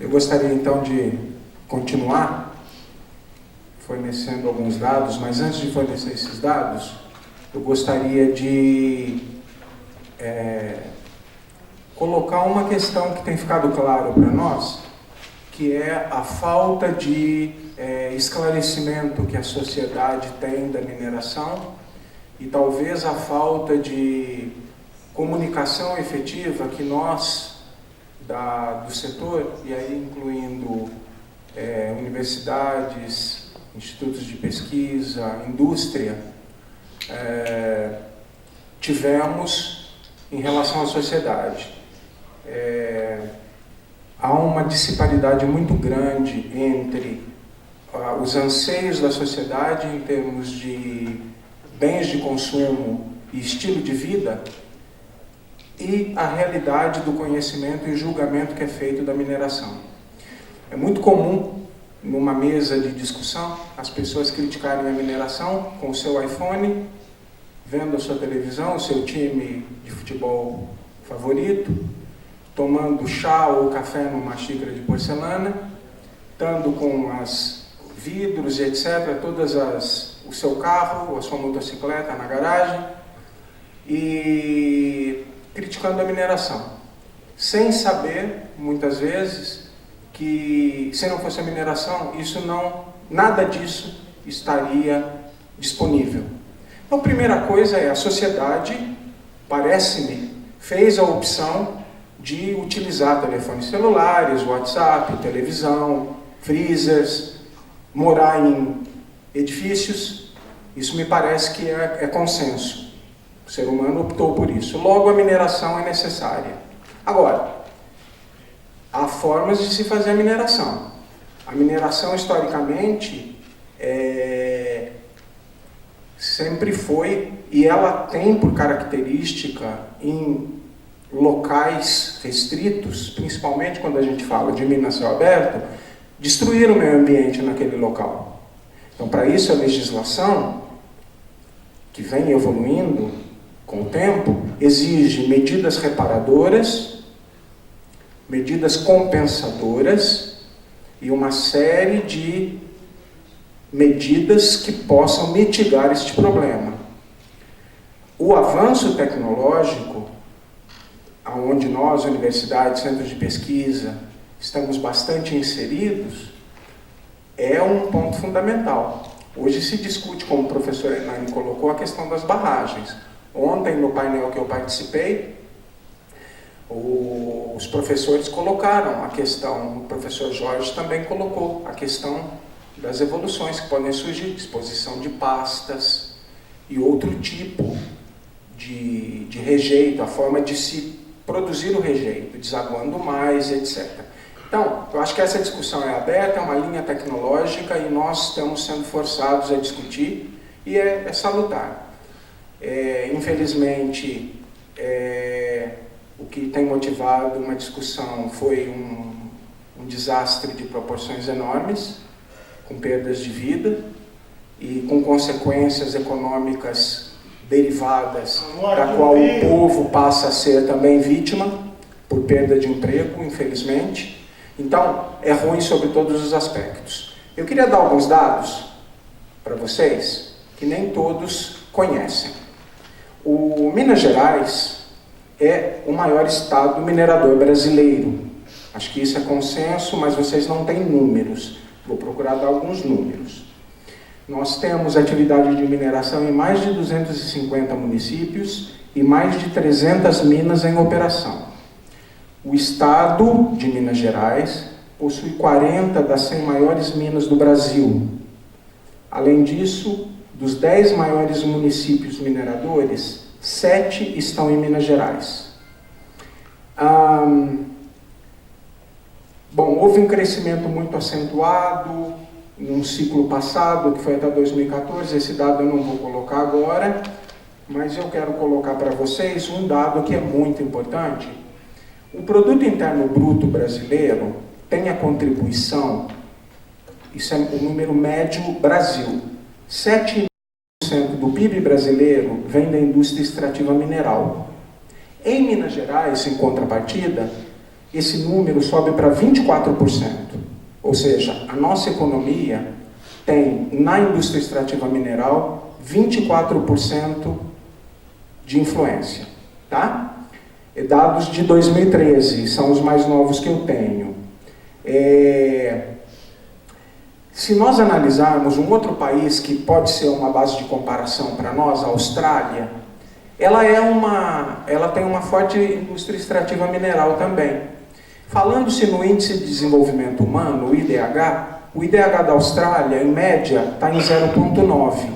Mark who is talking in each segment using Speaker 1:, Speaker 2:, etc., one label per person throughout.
Speaker 1: Eu gostaria então de continuar fornecendo alguns dados, mas antes de fornecer esses dados, eu gostaria de colocar uma questão que tem ficado claro para nós, que é a falta de esclarecimento que a sociedade tem da mineração e talvez a falta de comunicação efetiva que nós, do setor, e aí incluindo universidades, institutos de pesquisa, indústria, tivemos em relação à sociedade. Há uma disparidade muito grande entre os anseios da sociedade em termos de bens de consumo e estilo de vida e a realidade do conhecimento e julgamento que é feito da mineração. É muito comum, numa mesa de discussão, as pessoas criticarem a mineração com o seu iPhone, vendo a sua televisão, o seu time de futebol favorito, tomando chá ou café numa xícara de porcelana, estando com as vidros e etc., o seu carro, a sua motocicleta na garagem, e criticando a mineração, sem saber, muitas vezes, que se não fosse a mineração, nada disso estaria disponível. Então, a primeira coisa é a sociedade, parece-me, fez a opção de utilizar telefones celulares, WhatsApp, televisão, freezers, morar em edifícios. Isso me parece que é consenso. O ser humano optou por isso. Logo, a mineração é necessária. Agora, há formas de se fazer a mineração. A mineração, historicamente, sempre foi, e ela tem por característica, em locais restritos, principalmente quando a gente fala de mina a céu aberto, destruir o meio ambiente naquele local. Então, para isso, a legislação, que vem evoluindo com o tempo, exige medidas reparadoras, medidas compensadoras e uma série de medidas que possam mitigar este problema. O avanço tecnológico, onde nós, universidades, centros de pesquisa, estamos bastante inseridos, é um ponto fundamental. Hoje se discute, como o professor Hernani colocou, a questão das barragens. Ontem, no painel que eu participei, os professores colocaram a questão, o professor Jorge também colocou a questão das evoluções que podem surgir, exposição de pastas e outro tipo de rejeito, a forma de se produzir o rejeito, desaguando mais, etc. Então, eu acho que essa discussão é aberta, é uma linha tecnológica e nós estamos sendo forçados a discutir e é salutar. Infelizmente, o que tem motivado uma discussão foi um desastre de proporções enormes, com perdas de vida e com consequências econômicas derivadas, da qual o povo passa a ser também vítima por perda de emprego, infelizmente. Então, é ruim sobre todos os aspectos. Eu queria dar alguns dados para vocês que nem todos conhecem. O Minas Gerais é o maior estado minerador brasileiro. Acho que isso é consenso, mas vocês não têm números. Vou procurar dar alguns números. Nós temos atividade de mineração em mais de 250 municípios e mais de 300 minas em operação. O estado de Minas Gerais possui 40 das 100 maiores minas do Brasil. Além disso, dos 10 maiores municípios mineradores, 7 estão em Minas Gerais. Bom, houve um crescimento muito acentuado num ciclo passado, que foi até 2014, esse dado eu não vou colocar agora, mas eu quero colocar para vocês um dado que é muito importante. O Produto Interno Bruto brasileiro tem a contribuição, isso é o número médio Brasil, 7% do PIB brasileiro vem da indústria extrativa mineral. Em Minas Gerais, em contrapartida, esse número sobe para 24%. Ou seja, a nossa economia tem, na indústria extrativa mineral, 24% de influência. Tá? Dados de 2013, são os mais novos que eu tenho. Se nós analisarmos um outro país que pode ser uma base de comparação para nós, a Austrália, ela tem uma forte indústria extrativa mineral também. Falando-se no Índice de Desenvolvimento Humano, o IDH da Austrália, em média, está em 0,9.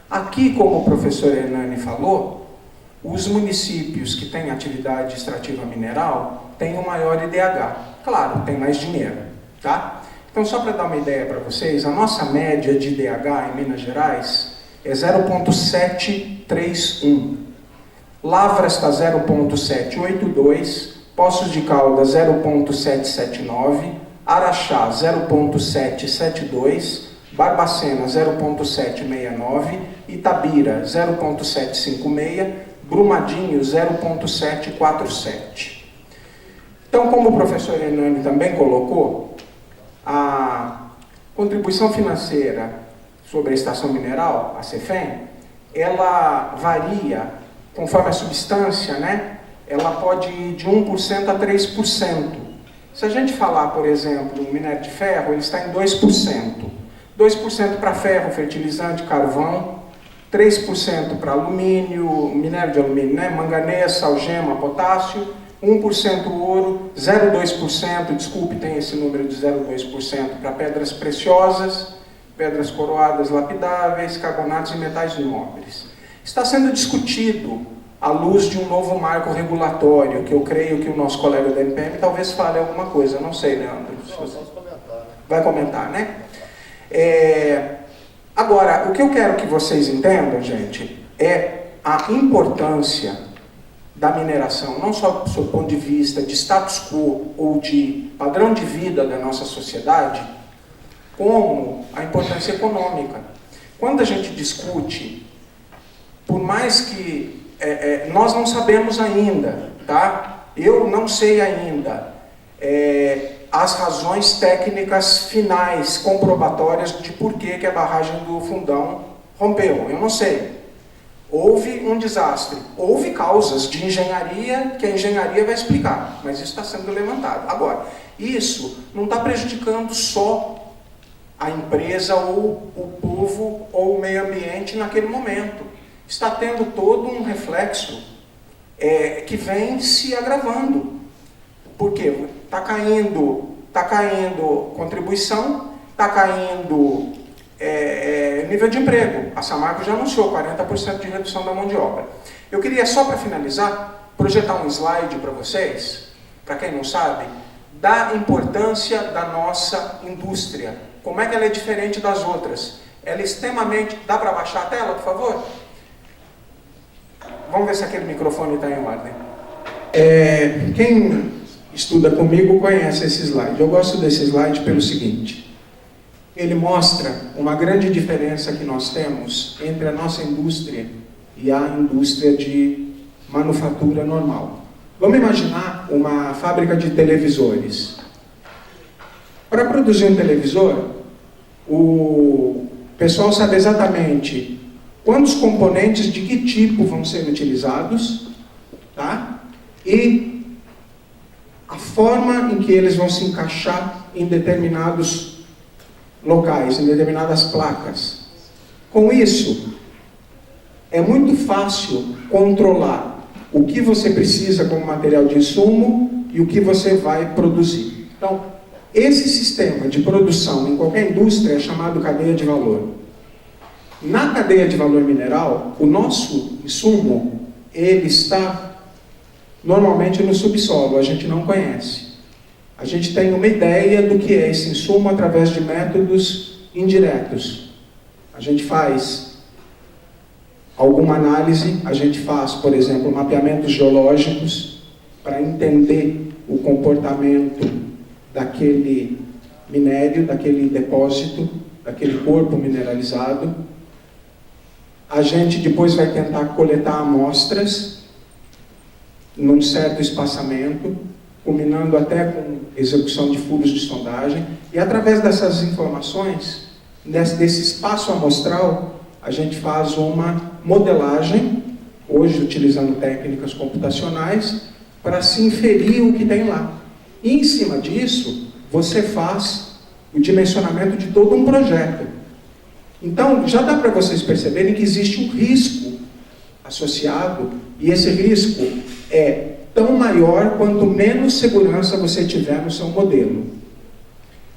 Speaker 1: Aqui, como o professor Hernani falou, os municípios que têm atividade extrativa mineral têm um maior IDH. Claro, tem mais dinheiro, tá? Então, só para dar uma ideia para vocês, a nossa média de IDH em Minas Gerais é 0,731. Lavras está 0,782, Poços de Caldas 0,779, Araxá 0,772, Barbacena 0,769, Itabira 0,756, Brumadinho 0,747. Então, como o professor Hernani também colocou, a contribuição financeira sobre a estação mineral, a CEFEM, ela varia conforme a substância, né? Ela pode ir de 1% a 3%. Se a gente falar, por exemplo, o minério de ferro, ele está em 2%. 2% para ferro, fertilizante, carvão, 3% para alumínio, minério de alumínio, né? Manganês, salgema, potássio, 1% ouro, 0,2%, desculpe, tem esse número de 0,2% para pedras preciosas, pedras coroadas lapidáveis, carbonatos e metais nobres. Está sendo discutido à luz de um novo marco regulatório, que eu creio que o nosso colega da NPM talvez fale alguma coisa, não sei, Leandro.
Speaker 2: Posso comentar, né?
Speaker 1: Vai comentar, né? Agora, o que eu quero que vocês entendam, gente, é a importância da mineração, não só do seu ponto de vista de status quo ou de padrão de vida da nossa sociedade, como a importância econômica. Quando a gente discute, por mais que nós não sabemos ainda, tá? Eu não sei ainda as razões técnicas finais, comprobatórias de por que a barragem do Fundão rompeu. Eu não sei. Houve um desastre, houve causas de engenharia que a engenharia vai explicar, mas isso está sendo levantado. Agora, isso não está prejudicando só a empresa ou o povo ou o meio ambiente naquele momento. Está tendo todo um reflexo que vem se agravando. Por quê? Está caindo contribuição, está caindo nível de emprego. A Samarco já anunciou 40% de redução da mão de obra. Eu queria, só para finalizar, projetar um slide para vocês, para quem não sabe, da importância da nossa indústria. Como é que ela é diferente das outras? Ela é extremamente... Dá para baixar a tela, por favor? Vamos ver se aquele microfone está em ordem. Quem estuda comigo conhece esse slide. Eu gosto desse slide pelo seguinte: ele mostra uma grande diferença que nós temos entre a nossa indústria e a indústria de manufatura normal. Vamos imaginar uma fábrica de televisores. Para produzir um televisor, o pessoal sabe exatamente quantos componentes de que tipo vão ser utilizados, tá? E a forma em que eles vão se encaixar em determinados locais, em determinadas placas. Com isso, é muito fácil controlar o que você precisa como material de insumo e o que você vai produzir. Então, esse sistema de produção em qualquer indústria é chamado cadeia de valor. Na cadeia de valor mineral, o nosso insumo, ele está normalmente no subsolo, a gente não conhece. A gente tem uma ideia do que é esse insumo através de métodos indiretos. A gente faz alguma análise, a gente faz, por exemplo, mapeamentos geológicos para entender o comportamento daquele minério, daquele depósito, daquele corpo mineralizado. A gente depois vai tentar coletar amostras num certo espaçamento culminando até com execução de furos de sondagem, e através dessas informações, desse espaço amostral, a gente faz uma modelagem, hoje utilizando técnicas computacionais, para se inferir o que tem lá. E em cima disso, você faz o dimensionamento de todo um projeto. Então, já dá para vocês perceberem que existe um risco associado, e esse risco é tão maior quanto menos segurança você tiver no seu modelo.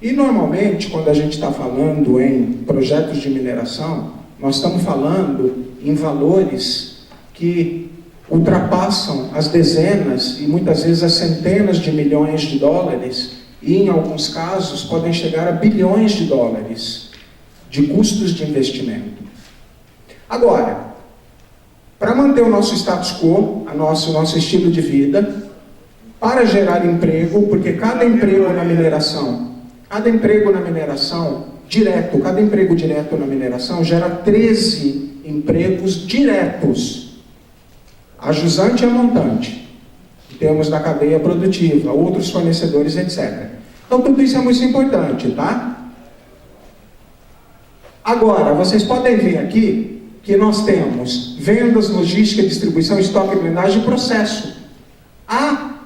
Speaker 1: E normalmente, quando a gente está falando em projetos de mineração, nós estamos falando em valores que ultrapassam as dezenas e muitas vezes as centenas de milhões de dólares, e em alguns casos podem chegar a bilhões de dólares de custos de investimento. Agora, para manter o nosso status quo, o nosso estilo de vida, para gerar emprego, porque cada emprego na mineração direto, cada emprego direto na mineração gera 13 empregos diretos, a jusante e a montante, em termos da cadeia produtiva, outros fornecedores, etc. Então tudo isso é muito importante, tá? Agora, vocês podem ver aqui que nós temos vendas, logística, distribuição, estoque, blindagem e processo. A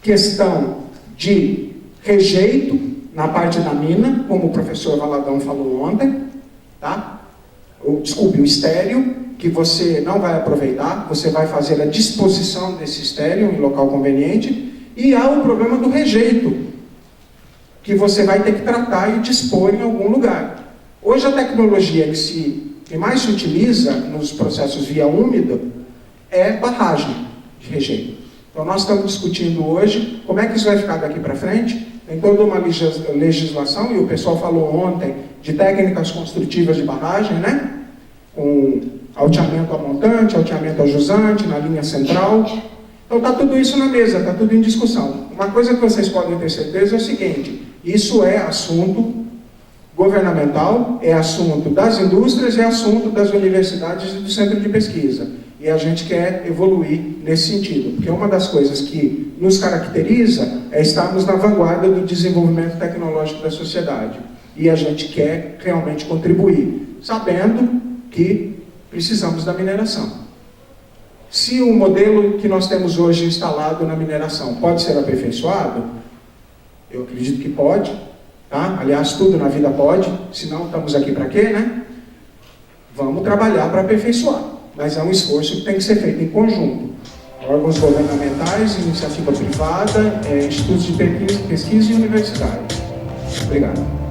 Speaker 1: questão de rejeito na parte da mina, como o professor Valadão falou ontem, tá? Desculpe, o estéreo, que você não vai aproveitar, você vai fazer a disposição desse estéreo em local conveniente, e há o problema do rejeito, que você vai ter que tratar e dispor em algum lugar. Hoje a tecnologia que mais se utiliza nos processos via úmida é barragem de rejeito. Então nós estamos discutindo hoje como é que isso vai ficar daqui para frente. Tem toda uma legislação, e o pessoal falou ontem de técnicas construtivas de barragem, né? Com alteamento a montante, alteamento a jusante, na linha central. Então está tudo isso na mesa, está tudo em discussão. Uma coisa que vocês podem ter certeza é o seguinte: isso é assunto governamental, é assunto das indústrias, é assunto das universidades e do centro de pesquisa. E a gente quer evoluir nesse sentido, porque uma das coisas que nos caracteriza é estarmos na vanguarda do desenvolvimento tecnológico da sociedade. E a gente quer realmente contribuir, sabendo que precisamos da mineração. Se o modelo que nós temos hoje instalado na mineração pode ser aperfeiçoado, eu acredito que pode, tá? Aliás, tudo na vida pode, senão estamos aqui para quê, né? Vamos trabalhar para aperfeiçoar, mas é um esforço que tem que ser feito em conjunto. Órgãos governamentais, iniciativa privada, institutos de pesquisa e universidades. Obrigado.